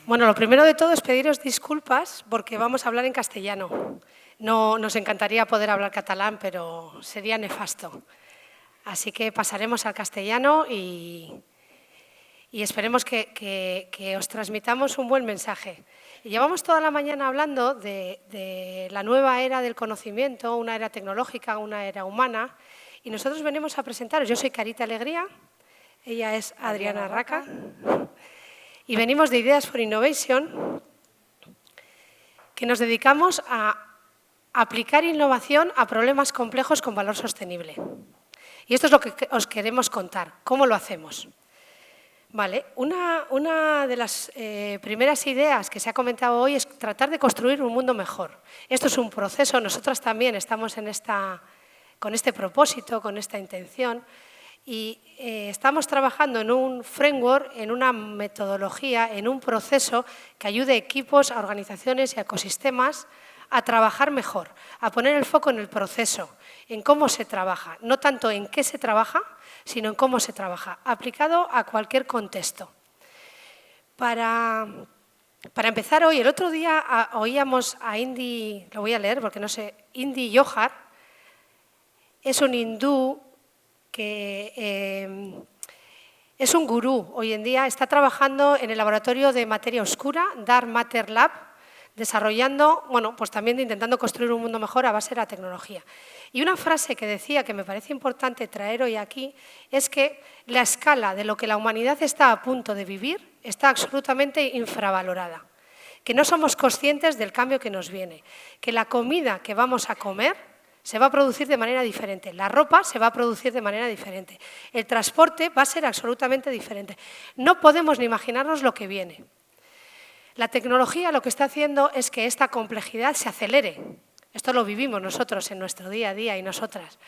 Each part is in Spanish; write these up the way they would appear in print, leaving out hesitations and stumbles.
Bueno, lo primero de todo es pediros disculpas porque vamos a hablar en castellano. No nos encantaría poder hablar catalán, pero sería nefasto. Así que pasaremos al castellano y esperemos que os transmitamos un buen mensaje. Y llevamos toda la mañana hablando de la nueva era del conocimiento, una era tecnológica, una era humana, y nosotros venimos a presentaros. Yo soy Carita Alegría, ella es Adriana Raca, y venimos de Ideas for Innovation, que nos dedicamos a aplicar innovación a problemas complejos con valor sostenible. Y esto es lo que os queremos contar, cómo lo hacemos. Vale, una de las primeras ideas que se ha comentado hoy es tratar de construir un mundo mejor. Esto es un proceso, nosotras también estamos con este propósito, con esta intención, y estamos trabajando en un framework, en una metodología, en un proceso que ayude a equipos, a organizaciones y a ecosistemas a trabajar mejor, a poner el foco en el proceso, en cómo se trabaja, no tanto en qué se trabaja, sino en cómo se trabaja, aplicado a cualquier contexto. Para empezar hoy, el otro día oíamos a Indy, lo voy a leer porque no sé, Indy Johar, es un hindú que es un gurú hoy en día, está trabajando en el laboratorio de materia oscura, Dark Matter Lab, desarrollando, bueno, pues también intentando construir un mundo mejor a base de la tecnología. Y una frase que decía que me parece importante traer hoy aquí es que la escala de lo que la humanidad está a punto de vivir está absolutamente infravalorada, que no somos conscientes del cambio que nos viene, que la comida que vamos a comer se va a producir de manera diferente, la ropa se va a producir de manera diferente, el transporte va a ser absolutamente diferente. No podemos ni imaginarnos lo que viene. La tecnología lo que está haciendo es que esta complejidad se acelere. Esto lo vivimos nosotros en nuestro día a día y nosotras.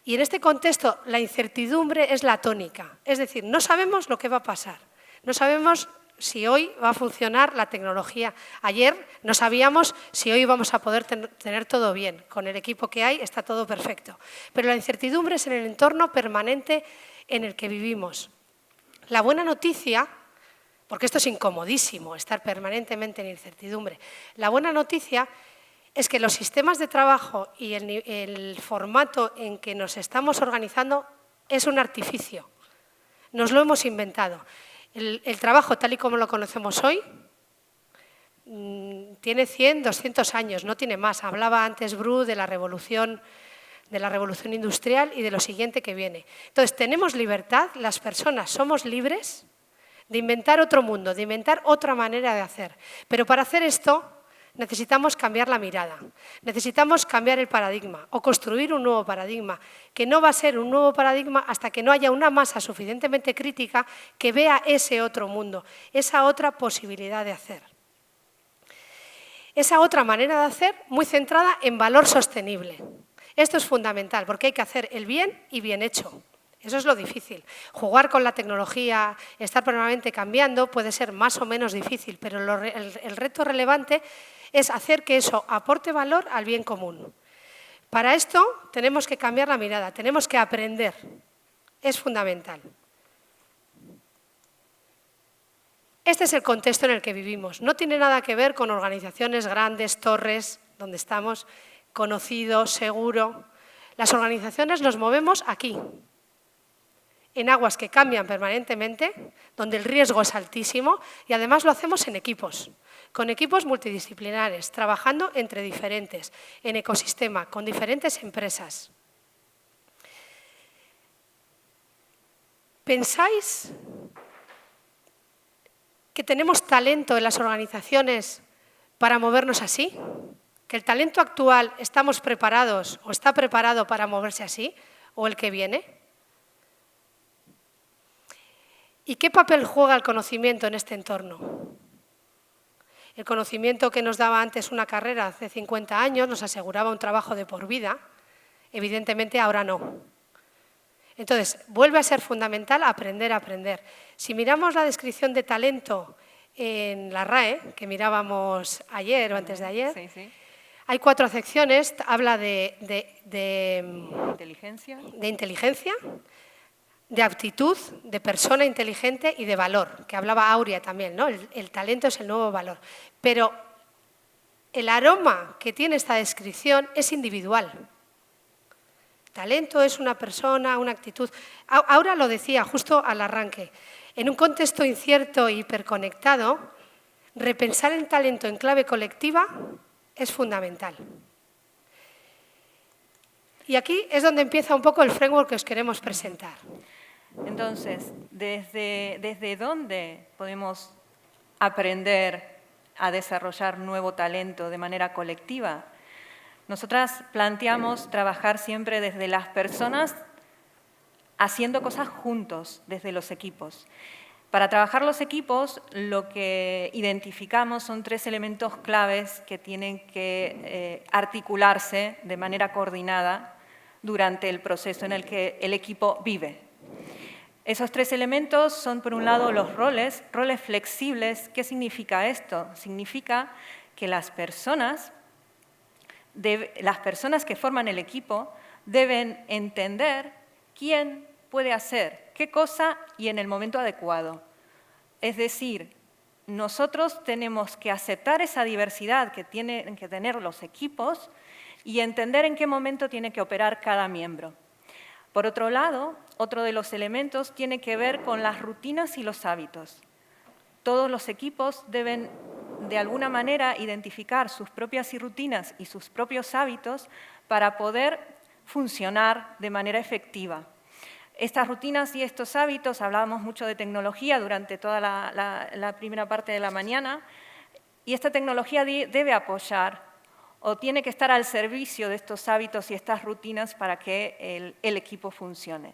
Y en este contexto la incertidumbre es la tónica. Es decir, no sabemos lo que va a pasar. No sabemos si hoy va a funcionar la tecnología. Ayer no sabíamos si hoy vamos a poder tener todo bien. Con el equipo que hay está todo perfecto. Pero la incertidumbre es en el entorno permanente en el que vivimos. La buena noticia, porque esto es incomodísimo, estar permanentemente en incertidumbre. La buena noticia es que los sistemas de trabajo y el formato en que nos estamos organizando es un artificio. Nos lo hemos inventado. El trabajo, tal y como lo conocemos hoy, tiene 100, 200 años, no tiene más. Hablaba antes Bru de la revolución industrial y de lo siguiente que viene. Entonces, tenemos libertad, las personas somos libres de inventar otro mundo, de inventar otra manera de hacer. Pero para hacer esto necesitamos cambiar la mirada, necesitamos cambiar el paradigma o construir un nuevo paradigma, que no va a ser un nuevo paradigma hasta que no haya una masa suficientemente crítica que vea ese otro mundo, esa otra posibilidad de hacer. Esa otra manera de hacer muy centrada en valor sostenible. Esto es fundamental porque hay que hacer el bien y bien hecho. Eso es lo difícil. Jugar con la tecnología, estar permanentemente cambiando puede ser más o menos difícil, pero el reto relevante es hacer que eso aporte valor al bien común. Para esto tenemos que cambiar la mirada, tenemos que aprender. Es fundamental. Este es el contexto en el que vivimos. No tiene nada que ver con organizaciones grandes, torres, donde estamos, conocido, seguro. Las organizaciones nos movemos aquí, en aguas que cambian permanentemente, donde el riesgo es altísimo y además lo hacemos en equipos, con equipos multidisciplinares, trabajando entre diferentes, en ecosistema, con diferentes empresas. ¿Pensáis que tenemos talento en las organizaciones para movernos así? ¿Que el talento actual estamos preparados o está preparado para moverse así? ¿O el que viene? ¿Y qué papel juega el conocimiento en este entorno? El conocimiento que nos daba antes una carrera hace 50 años nos aseguraba un trabajo de por vida, evidentemente ahora no. Entonces, vuelve a ser fundamental aprender a aprender. Si miramos la descripción de talento en la RAE, que mirábamos ayer o antes de ayer, sí. Hay 4 acepciones, habla de Inteligencia, de aptitud, de persona inteligente y de valor, que hablaba Aurea también, ¿no? El talento es el nuevo valor. Pero el aroma que tiene esta descripción es individual. Talento es una persona, una actitud. Aura lo decía justo al arranque. En un contexto incierto e hiperconectado, repensar el talento en clave colectiva es fundamental. Y aquí es donde empieza un poco el framework que os queremos presentar. Entonces, ¿desde dónde podemos aprender a desarrollar nuevo talento de manera colectiva? Nosotras planteamos trabajar siempre desde las personas haciendo cosas juntos, desde los equipos. Para trabajar los equipos, lo que identificamos son 3 elementos claves que tienen que articularse de manera coordinada durante el proceso en el que el equipo vive. Esos 3 elementos son, por un lado, los roles flexibles. ¿Qué significa esto? Significa que las personas que forman el equipo deben entender quién puede hacer qué cosa y en el momento adecuado. Es decir, nosotros tenemos que aceptar esa diversidad que tienen que tener los equipos y entender en qué momento tiene que operar cada miembro. Por otro lado, otro de los elementos tiene que ver con las rutinas y los hábitos. Todos los equipos deben, de alguna manera, identificar sus propias rutinas y sus propios hábitos para poder funcionar de manera efectiva. Estas rutinas y estos hábitos, hablábamos mucho de tecnología durante toda la primera parte de la mañana, y esta tecnología debe apoyar o tiene que estar al servicio de estos hábitos y estas rutinas para que el equipo funcione.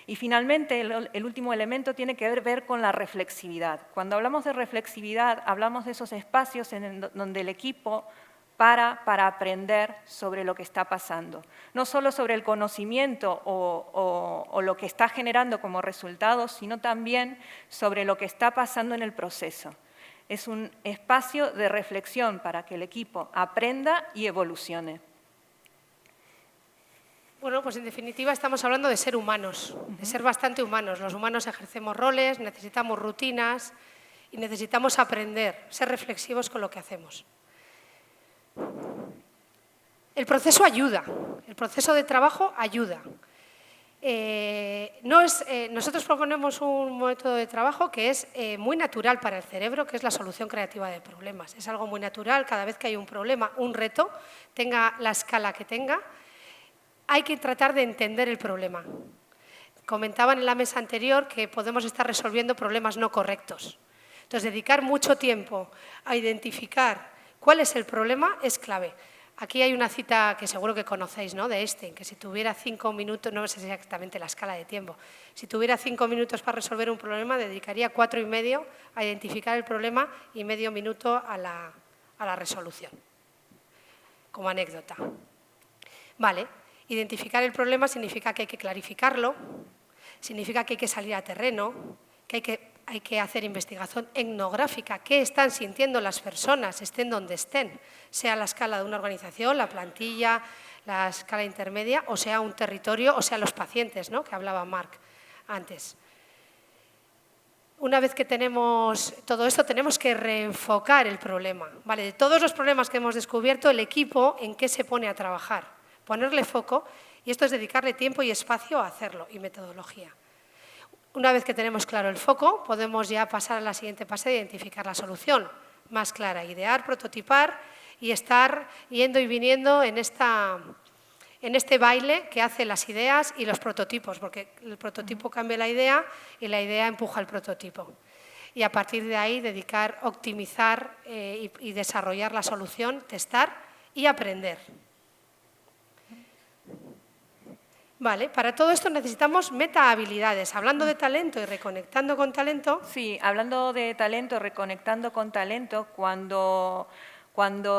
Y finalmente, el último elemento tiene que ver con la reflexividad. Cuando hablamos de reflexividad, hablamos de esos espacios donde el equipo para aprender sobre lo que está pasando. No solo sobre el conocimiento o lo que está generando como resultado, sino también sobre lo que está pasando en el proceso. Es un espacio de reflexión para que el equipo aprenda y evolucione. Bueno, pues en definitiva estamos hablando de ser humanos, de ser bastante humanos. Los humanos ejercemos roles, necesitamos rutinas y necesitamos aprender, ser reflexivos con lo que hacemos. El proceso ayuda, el proceso de trabajo ayuda. Nosotros proponemos un método de trabajo que es muy natural para el cerebro, que es la solución creativa de problemas. Es algo muy natural, cada vez que hay un problema, un reto, tenga la escala que tenga, hay que tratar de entender el problema. Comentaban en la mesa anterior que podemos estar resolviendo problemas no correctos. Entonces, dedicar mucho tiempo a identificar cuál es el problema es clave. Aquí hay una cita que seguro que conocéis, ¿no?, de Einstein, que si tuviera 5 minutos, no sé exactamente la escala de tiempo, si tuviera 5 minutos para resolver un problema, dedicaría 4 y medio a identificar el problema y medio minuto a la resolución, como anécdota. Vale, identificar el problema significa que hay que clarificarlo, significa que hay que salir a terreno, que hay que hacer investigación etnográfica, qué están sintiendo las personas, estén donde estén, sea la escala de una organización, la plantilla, la escala intermedia, o sea un territorio, o sea los pacientes, ¿no?, que hablaba Marc antes. Una vez que tenemos todo esto, tenemos que reenfocar el problema. ¿Vale? De todos los problemas que hemos descubierto, el equipo, ¿en qué se pone a trabajar? Ponerle foco, y esto es dedicarle tiempo y espacio a hacerlo, y metodología. Una vez que tenemos claro el foco, podemos ya pasar a la siguiente fase de identificar la solución más clara, idear, prototipar y estar yendo y viniendo en este baile que hace las ideas y los prototipos, porque el prototipo cambia la idea y la idea empuja el prototipo. Y a partir de ahí dedicar, optimizar y desarrollar la solución, testar y aprender. Vale, para todo esto necesitamos metahabilidades. Hablando de talento y reconectando con talento. Sí, hablando de talento, reconectando con talento, cuando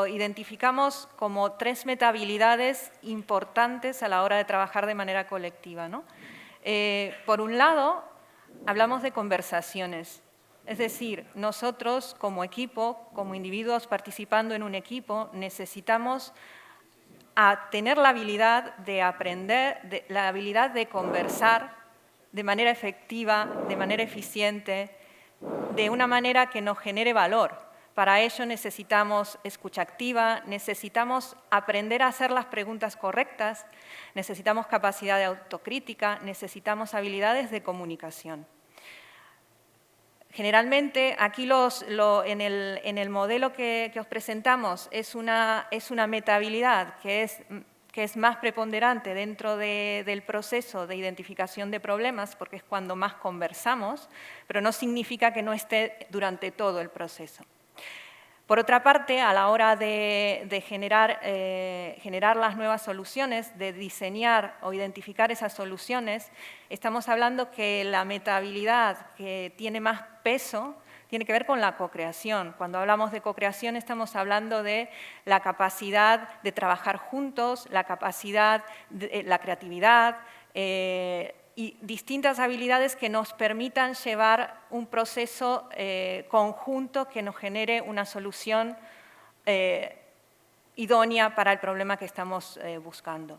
identificamos como 3 metahabilidades importantes a la hora de trabajar de manera colectiva, ¿no? Por un lado, hablamos de conversaciones. Es decir, nosotros como equipo, como individuos participando en un equipo, necesitamos tener la habilidad de aprender, la habilidad de conversar de manera efectiva, de manera eficiente, de una manera que nos genere valor. Para ello necesitamos escucha activa, necesitamos aprender a hacer las preguntas correctas, necesitamos capacidad de autocrítica, necesitamos habilidades de comunicación. Generalmente, aquí en el modelo que os presentamos es una metahabilidad que es más preponderante dentro del proceso de identificación de problemas, porque es cuando más conversamos, pero no significa que no esté durante todo el proceso. Por otra parte, a la hora de generar las nuevas soluciones, de diseñar o identificar esas soluciones, estamos hablando que la metahabilidad que tiene más peso tiene que ver con la cocreación. Cuando hablamos de cocreación estamos hablando de la capacidad de trabajar juntos, la capacidad, la creatividad, y distintas habilidades que nos permitan llevar un proceso conjunto que nos genere una solución idónea para el problema que estamos buscando.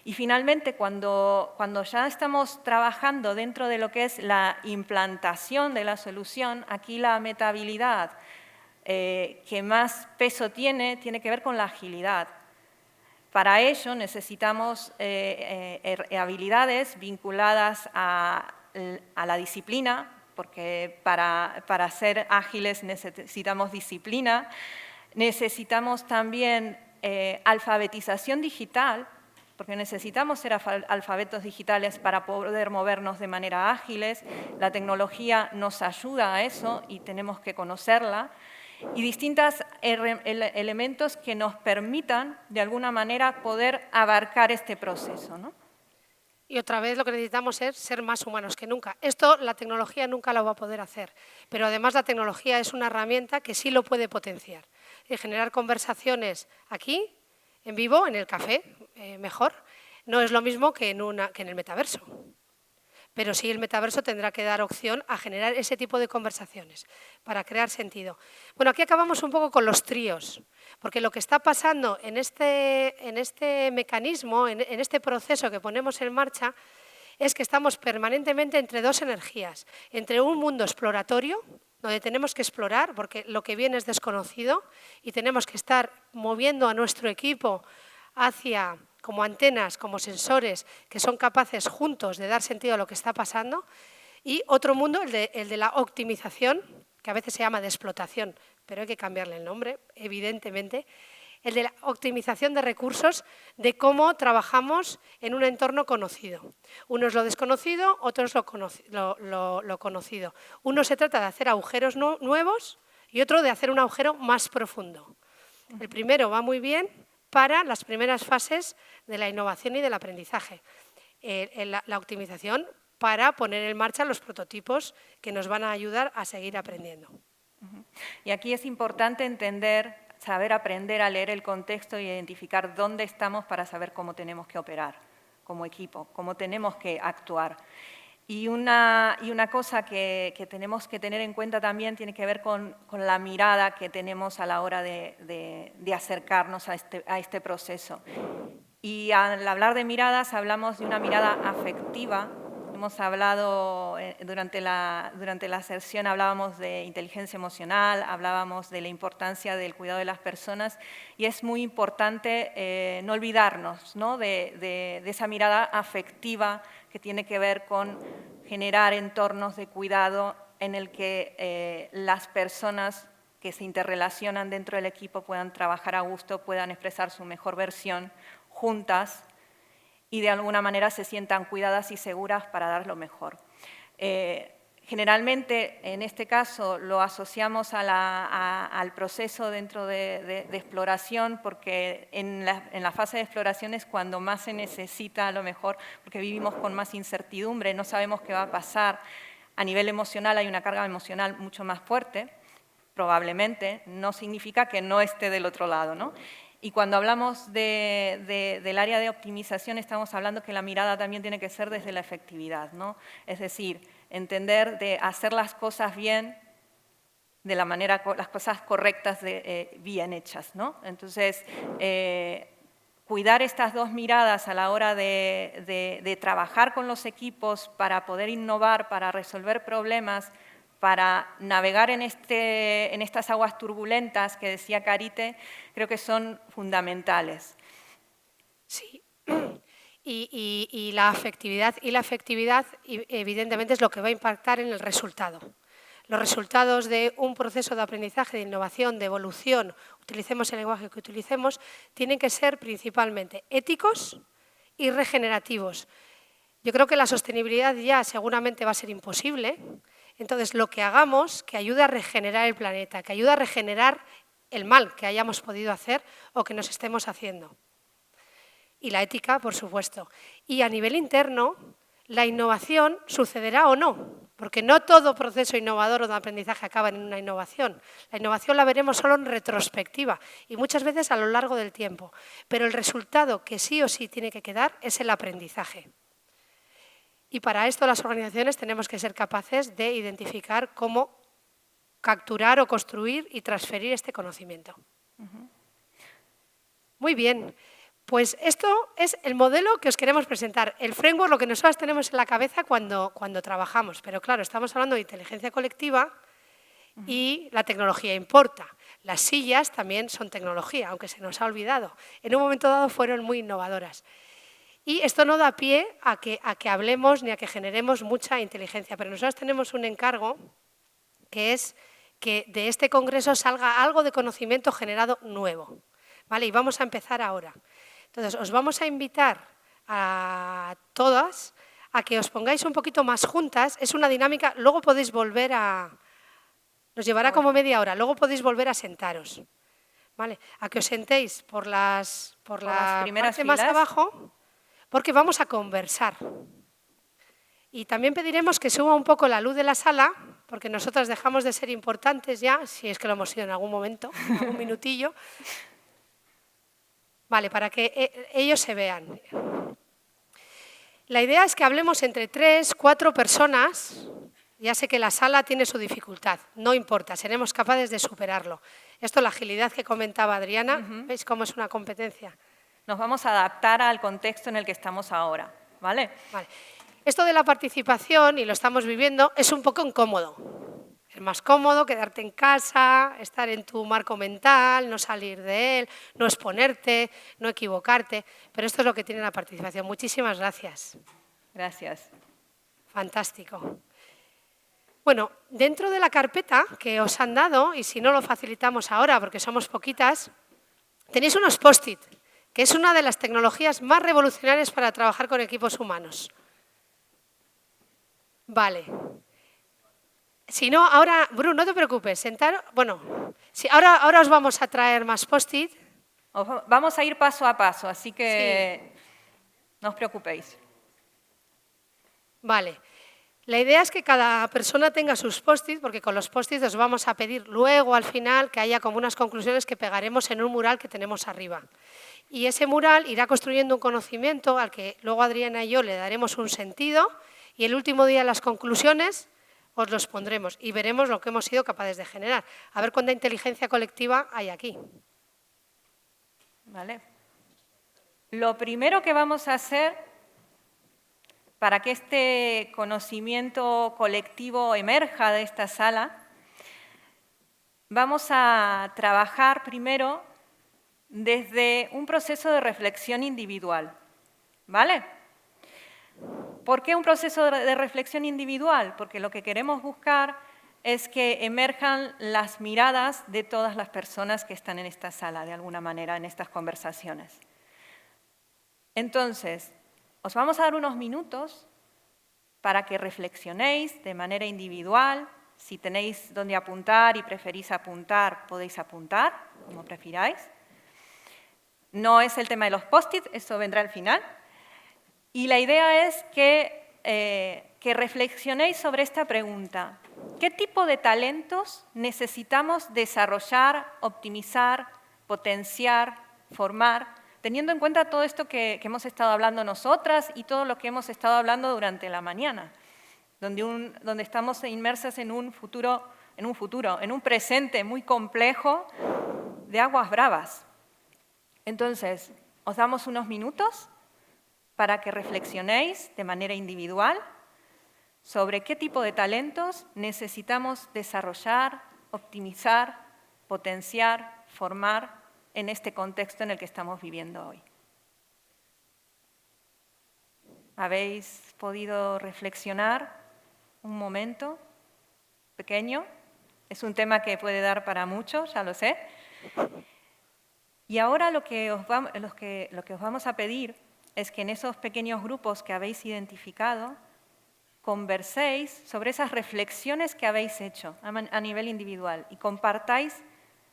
Y finalmente, cuando ya estamos trabajando dentro de lo que es la implantación de la solución, aquí la metahabilidad que más peso tiene que ver con la agilidad. Para ello necesitamos habilidades vinculadas a la disciplina, porque para ser ágiles necesitamos disciplina. Necesitamos también alfabetización digital, porque necesitamos ser alfabetos digitales para poder movernos de manera ágiles. La tecnología nos ayuda a eso y tenemos que conocerla. Y distintos elementos que nos permitan, de alguna manera, poder abarcar este proceso, ¿no? Y otra vez lo que necesitamos es ser más humanos que nunca. Esto la tecnología nunca lo va a poder hacer, pero además la tecnología es una herramienta que sí lo puede potenciar. Y generar conversaciones aquí, en vivo, en el café, mejor, no es lo mismo que en el metaverso. Pero sí el metaverso tendrá que dar opción a generar ese tipo de conversaciones para crear sentido. Bueno, aquí acabamos un poco con los tríos, porque lo que está pasando en este mecanismo, en este proceso que ponemos en marcha, es que estamos permanentemente entre dos energías, entre un mundo exploratorio, donde tenemos que explorar, porque lo que viene es desconocido, y tenemos que estar moviendo a nuestro equipo hacia como antenas, como sensores, que son capaces juntos de dar sentido a lo que está pasando, y otro mundo, el de la optimización, que a veces se llama de explotación, pero hay que cambiarle el nombre, evidentemente, el de la optimización de recursos, de cómo trabajamos en un entorno conocido. Uno es lo desconocido, otro es lo conocido. Uno se trata de hacer agujeros nuevos y otro de hacer un agujero más profundo. El primero va muy bien para las primeras fases de la innovación y del aprendizaje. La optimización para poner en marcha los prototipos que nos van a ayudar a seguir aprendiendo. Y aquí es importante entender, saber aprender a leer el contexto y identificar dónde estamos para saber cómo tenemos que operar como equipo, cómo tenemos que actuar. Y una cosa que tenemos que tener en cuenta también tiene que ver con la mirada que tenemos a la hora de acercarnos a este proceso. Y al hablar de miradas, hablamos de una mirada afectiva. Hemos hablado, durante la sesión hablábamos de inteligencia emocional, hablábamos de la importancia del cuidado de las personas y es muy importante no olvidarnos, ¿no?, de esa mirada afectiva que tiene que ver con generar entornos de cuidado en el que las personas que se interrelacionan dentro del equipo puedan trabajar a gusto, puedan expresar su mejor versión juntas y de alguna manera se sientan cuidadas y seguras para dar lo mejor. Generalmente, en este caso, lo asociamos al proceso dentro de exploración, porque en la fase de exploración es cuando más se necesita a lo mejor, porque vivimos con más incertidumbre, no sabemos qué va a pasar. A nivel emocional hay una carga emocional mucho más fuerte, probablemente, no significa que no esté del otro lado, ¿no? Y cuando hablamos del área de optimización, estamos hablando que la mirada también tiene que ser desde la efectividad, ¿no? Es decir, entender de hacer las cosas bien, de la manera, las cosas correctas, bien hechas, ¿no? Entonces, cuidar estas dos miradas a la hora de trabajar con los equipos para poder innovar, para resolver problemas, para navegar en estas aguas turbulentas que decía Carite, creo que son fundamentales. Sí, y la afectividad evidentemente es lo que va a impactar en el resultado. Los resultados de un proceso de aprendizaje, de innovación, de evolución, utilicemos el lenguaje que utilicemos, tienen que ser principalmente éticos y regenerativos. Yo creo que la sostenibilidad ya seguramente va a ser imposible, entonces lo que hagamos que ayude a regenerar el planeta, que ayude a regenerar el mal que hayamos podido hacer o que nos estemos haciendo. Y la ética, por supuesto. Y a nivel interno, la innovación sucederá o no, porque no todo proceso innovador o de aprendizaje acaba en una innovación. La innovación la veremos solo en retrospectiva y muchas veces a lo largo del tiempo, pero el resultado que sí o sí tiene que quedar es el aprendizaje. Y para esto las organizaciones tenemos que ser capaces de identificar cómo capturar o construir y transferir este conocimiento. Muy bien. Pues esto es el modelo que os queremos presentar, el framework, lo que nosotros tenemos en la cabeza cuando trabajamos. Pero claro, estamos hablando de inteligencia colectiva y la tecnología importa. Las sillas también son tecnología, aunque se nos ha olvidado. En un momento dado fueron muy innovadoras. Y esto no da pie a que hablemos ni a que generemos mucha inteligencia, pero nosotros tenemos un encargo que es que de este congreso salga algo de conocimiento generado nuevo. ¿Vale? Y vamos a empezar ahora. Entonces, os vamos a invitar a todas a que os pongáis un poquito más juntas. Es una dinámica, luego podéis volver a... Nos llevará como media hora, luego podéis volver a sentaros. ¿Vale? A que os sentéis por la parte más abajo, porque vamos a conversar. Y también pediremos que suba un poco la luz de la sala, porque nosotras dejamos de ser importantes ya, si es que lo hemos sido en algún momento, algún minutillo. Vale, para que ellos se vean. La idea es que hablemos entre 3, 4 personas. Ya sé que la sala tiene su dificultad, no importa, seremos capaces de superarlo. Esto, la agilidad que comentaba Adriana, ¿veis cómo es una competencia? Nos vamos a adaptar al contexto en el que estamos ahora, ¿vale? Vale. Esto de la participación, y lo estamos viviendo, es un poco incómodo. Es más cómodo quedarte en casa, estar en tu marco mental, no salir de él, no exponerte, no equivocarte, pero esto es lo que tiene la participación. Muchísimas gracias. Gracias. Fantástico. Bueno, dentro de la carpeta que os han dado, y si no lo facilitamos ahora porque somos poquitas, tenéis unos post-it, que es una de las tecnologías más revolucionarias para trabajar con equipos humanos. Vale. Si no, ahora, Bruno, no te preocupes, bueno, si ahora os vamos a traer más post-it. Vamos a ir paso a paso, así que sí, no os preocupéis. Vale. La idea es que cada persona tenga sus post-it, porque con los post-it os vamos a pedir luego, al final, que haya como unas conclusiones que pegaremos en un mural que tenemos arriba. Y ese mural irá construyendo un conocimiento al que luego Adriana y yo le daremos un sentido, y el último día las conclusiones os los pondremos y veremos lo que hemos sido capaces de generar. A ver cuánta inteligencia colectiva hay aquí. Vale. Lo primero que vamos a hacer para que este conocimiento colectivo emerja de esta sala, vamos a trabajar primero desde un proceso de reflexión individual. ¿Vale? ¿Por qué un proceso de reflexión individual? Porque lo que queremos buscar es que emerjan las miradas de todas las personas que están en esta sala, de alguna manera, en estas conversaciones. Entonces, os vamos a dar unos minutos para que reflexionéis de manera individual. Si tenéis dónde apuntar y preferís apuntar, podéis apuntar, como prefiráis. No es el tema de los post-it, eso vendrá al final. Y la idea es que reflexionéis sobre esta pregunta. ¿Qué tipo de talentos necesitamos desarrollar, optimizar, potenciar, formar, teniendo en cuenta todo esto que hemos estado hablando nosotras y todo lo que hemos estado hablando durante la mañana, donde estamos inmersas en un presente muy complejo de aguas bravas? Entonces, Os damos unos minutos para que reflexionéis de manera individual sobre qué tipo de talentos necesitamos desarrollar, optimizar, potenciar, formar en este contexto en el que estamos viviendo hoy. ¿Habéis podido reflexionar un momento pequeño? Es un tema que puede dar para mucho, ya lo sé. Y ahora lo que os vamos a pedir es que en esos pequeños grupos que habéis identificado, converséis sobre esas reflexiones que habéis hecho a nivel individual y compartáis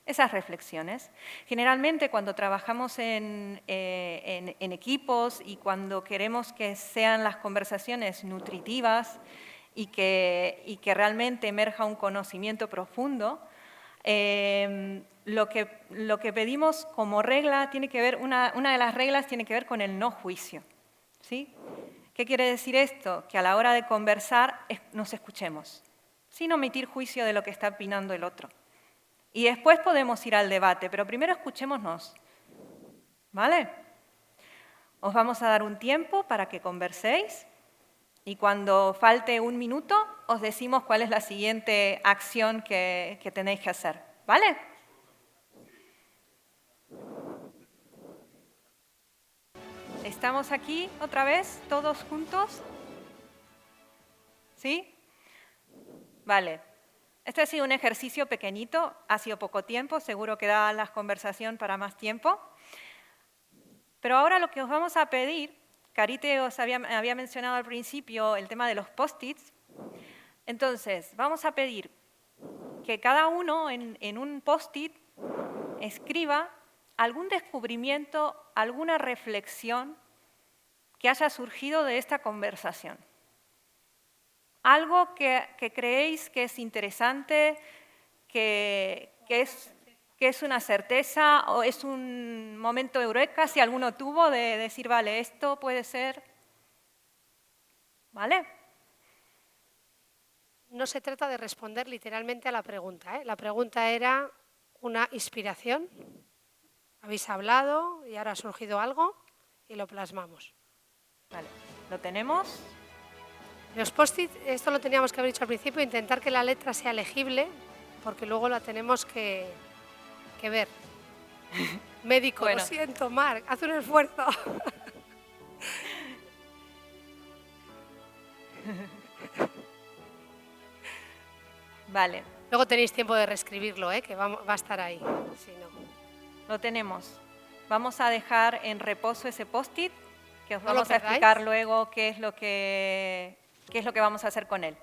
esas reflexiones. Generalmente cuando trabajamos en equipos y cuando queremos que sean las conversaciones nutritivas y que realmente emerja un conocimiento profundo, lo que pedimos como regla tiene que ver, una de las reglas tiene que ver con el no juicio, ¿sí? ¿Qué quiere decir esto? Que a la hora de conversar nos escuchemos, sin omitir juicio de lo que está opinando el otro. Y después podemos ir al debate, pero primero escuchémonos, ¿vale? Os vamos a dar un tiempo para que converséis y cuando falte un minuto os decimos cuál es la siguiente acción que tenéis que hacer, ¿vale? ¿Estamos aquí otra vez, todos juntos? ¿Sí? Vale. Este ha sido un ejercicio pequeñito, ha sido poco tiempo, seguro que da la conversación para más tiempo. Pero ahora lo que os vamos a pedir, Carite os había mencionado al principio el tema de los post-its, entonces vamos a pedir que cada uno en un post-it escriba algún descubrimiento, alguna reflexión que haya surgido de esta conversación. Algo que creéis que es interesante, que es una certeza o es un momento eureka, si alguno tuvo, de decir, vale, esto puede ser, ¿vale? No se trata de responder literalmente a la pregunta, ¿eh? La pregunta era una inspiración. Habéis hablado y ahora ha surgido algo y lo plasmamos. Vale, ¿lo tenemos? Los post-it, esto lo teníamos que haber dicho al principio, intentar que la letra sea legible, porque luego la tenemos que ver. Médico, Bueno. Lo siento, Marc, haz un esfuerzo. Vale. Luego tenéis tiempo de reescribirlo, que va a estar ahí. Si no. Lo tenemos. Vamos a dejar en reposo ese post-it, que os ¿No lo vamos a perdáis? explicar luego qué es lo que vamos a hacer con él.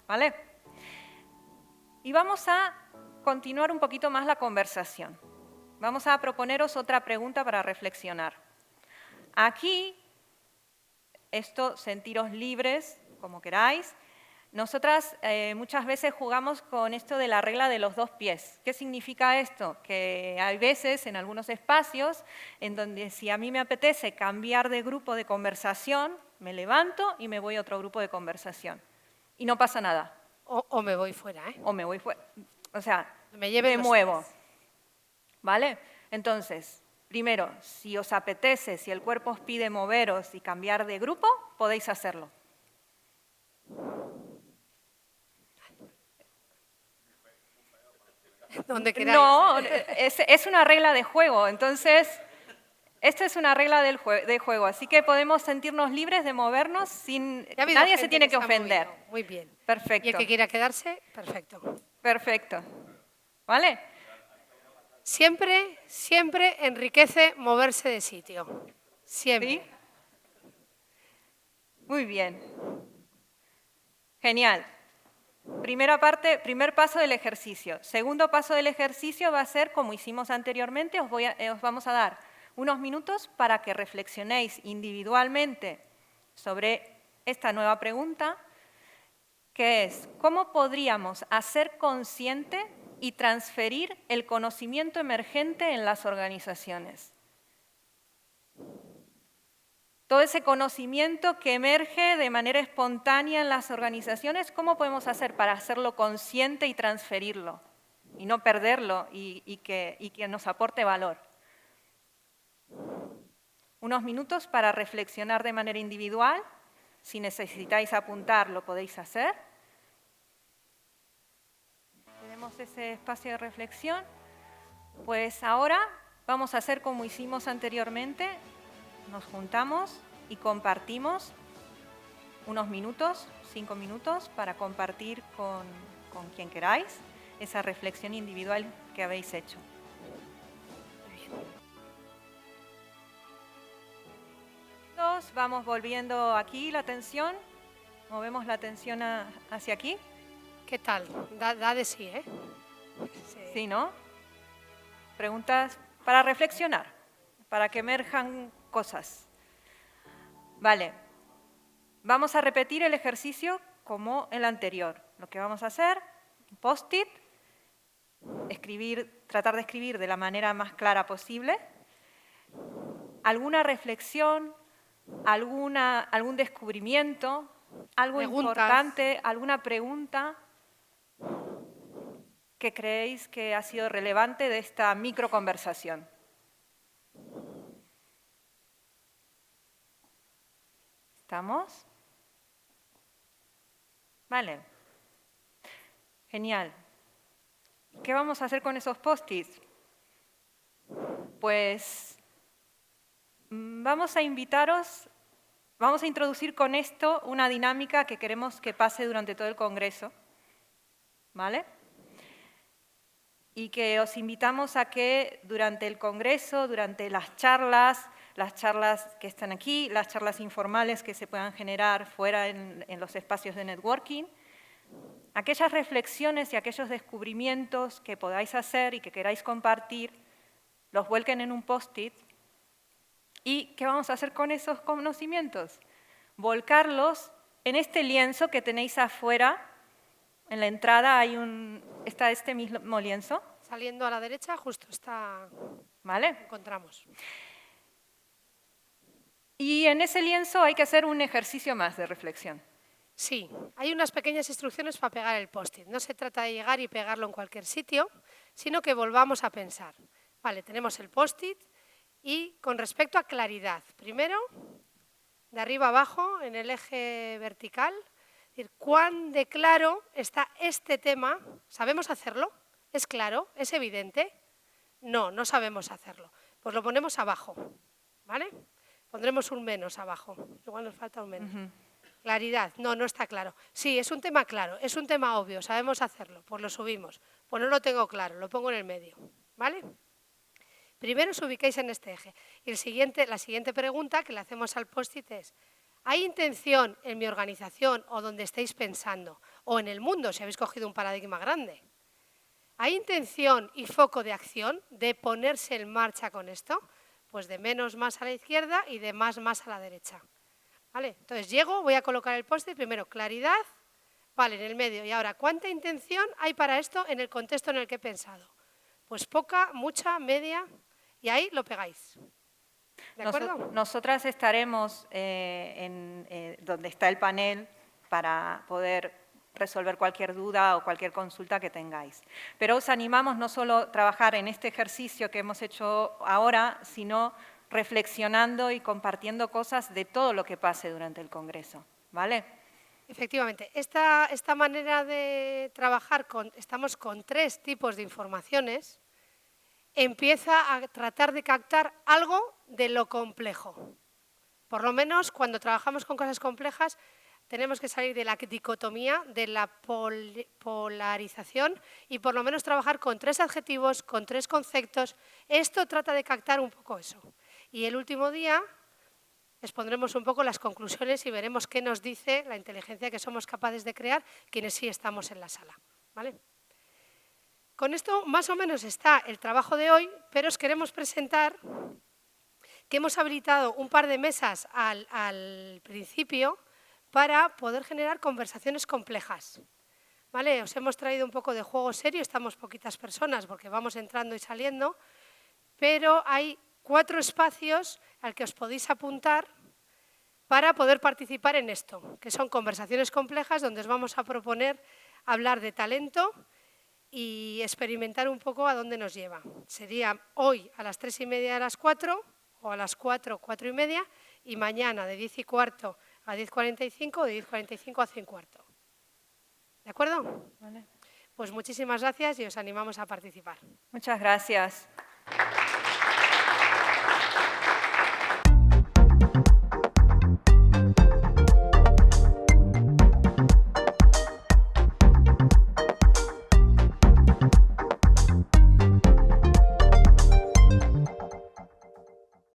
¿Vale? Y vamos a continuar un poquito más la conversación. Vamos a proponeros otra pregunta para reflexionar. Aquí, esto, sentiros libres, como queráis. Nosotras muchas veces jugamos con esto de la regla de los 2 pies. ¿Qué significa esto? Que hay veces en algunos espacios en donde si a mí me apetece cambiar de grupo de conversación, me levanto y me voy a otro grupo de conversación. Y no pasa nada. O me voy fuera, O me voy fuera. O sea, me muevo. ¿Vale? Entonces, primero, si os apetece, si el cuerpo os pide moveros y cambiar de grupo, podéis hacerlo. Donde queráis. No, es una regla de juego, entonces, esta es una regla de juego, así que podemos sentirnos libres de movernos sin... Nadie se tiene que ofender. Muy bien. Perfecto. Y el que quiera quedarse, perfecto. Perfecto. ¿Vale? Siempre, siempre enriquece moverse de sitio. Siempre. ¿Sí? Muy bien. Genial. Primer paso del ejercicio. Segundo paso del ejercicio va a ser, como hicimos anteriormente, os vamos a dar unos minutos para que reflexionéis individualmente sobre esta nueva pregunta, que es, ¿cómo podríamos hacer consciente y transferir el conocimiento emergente en las organizaciones? Todo ese conocimiento que emerge de manera espontánea en las organizaciones, ¿cómo podemos hacer para hacerlo consciente y transferirlo? Y no perderlo y que nos aporte valor. unos minutos para reflexionar de manera individual. Si necesitáis apuntar, lo podéis hacer. Tenemos ese espacio de reflexión. Pues ahora vamos a hacer como hicimos anteriormente. Nos juntamos y compartimos unos minutos, 5 minutos, para compartir con quien queráis esa reflexión individual que habéis hecho. Vamos volviendo aquí la atención, movemos la atención hacia aquí. ¿Qué tal? Da de sí, ¿eh? Sí, ¿no? Preguntas para reflexionar, para que emerjan cosas. Vale, vamos a repetir el ejercicio como el anterior. Lo que vamos a hacer, post-it, tratar de escribir de la manera más clara posible, alguna reflexión, algún descubrimiento, algo Preguntas. importante, alguna pregunta que creéis que ha sido relevante de esta microconversación. ¿Estamos? Vale. Genial. ¿Qué vamos a hacer con esos post-its? Pues vamos a introducir con esto una dinámica que queremos que pase durante todo el Congreso, ¿vale? Y que os invitamos a que durante el Congreso, durante las charlas que están aquí, las charlas informales que se puedan generar fuera en los espacios de networking, aquellas reflexiones y aquellos descubrimientos que podáis hacer y que queráis compartir, los vuelquen en un post-it. ¿Y qué vamos a hacer con esos conocimientos? Volcarlos en este lienzo que tenéis afuera. En la entrada está este mismo lienzo. Saliendo a la derecha, justo está. ¿Vale? Encontramos. Y en ese lienzo hay que hacer un ejercicio más de reflexión. Sí, hay unas pequeñas instrucciones para pegar el post-it. No se trata de llegar y pegarlo en cualquier sitio, sino que volvamos a pensar. Vale, tenemos el post-it. Y con respecto a claridad, primero, de arriba abajo, en el eje vertical, es decir, ¿cuán de claro está este tema? ¿Sabemos hacerlo? ¿Es claro? ¿Es evidente? No, no sabemos hacerlo. Pues lo ponemos abajo, ¿vale? Pondremos un menos abajo, igual nos falta un menos. Claridad, no está claro. Sí, es un tema claro, es un tema obvio, sabemos hacerlo, pues lo subimos. Pues no lo tengo claro, lo pongo en el medio, ¿vale? Primero os ubicáis en este eje. Y la siguiente pregunta que le hacemos al post-it es, ¿hay intención en mi organización o donde estáis pensando, o en el mundo, si habéis cogido un paradigma grande? ¿Hay intención y foco de acción de ponerse en marcha con esto? Pues de menos más a la izquierda y de más a la derecha. ¿Vale? Entonces llego, voy a colocar el post-it, primero claridad, vale, en el medio. Y ahora, ¿cuánta intención hay para esto en el contexto en el que he pensado? Pues poca, mucha, media. Y ahí lo pegáis. ¿De acuerdo? Nosotras estaremos donde está el panel para poder resolver cualquier duda o cualquier consulta que tengáis. Pero os animamos no solo a trabajar en este ejercicio que hemos hecho ahora, sino reflexionando y compartiendo cosas de todo lo que pase durante el Congreso. ¿Vale? Efectivamente. Esta manera de trabajar, estamos con 3 tipos de informaciones. Empieza a tratar de captar algo de lo complejo. Por lo menos cuando trabajamos con cosas complejas tenemos que salir de la dicotomía, de la polarización y por lo menos trabajar con 3 adjetivos, con 3 conceptos. Esto trata de captar un poco eso. Y el último día expondremos un poco las conclusiones y veremos qué nos dice la inteligencia que somos capaces de crear quienes sí estamos en la sala. ¿Vale? Con esto más o menos está el trabajo de hoy, pero os queremos presentar que hemos habilitado un par de mesas al principio para poder generar conversaciones complejas. ¿Vale? Os hemos traído un poco de juego serio, estamos poquitas personas porque vamos entrando y saliendo, pero hay 4 espacios al que os podéis apuntar para poder participar en esto, que son conversaciones complejas donde os vamos a proponer hablar de talento y experimentar un poco a dónde nos lleva. Sería hoy a las 3:30 a las 4 o a las 4, 4 y media, y mañana de 10 y cuarto a 10:45 o de 10:45 a 11:15. ¿De acuerdo? Vale. Pues muchísimas gracias y os animamos a participar. Muchas gracias.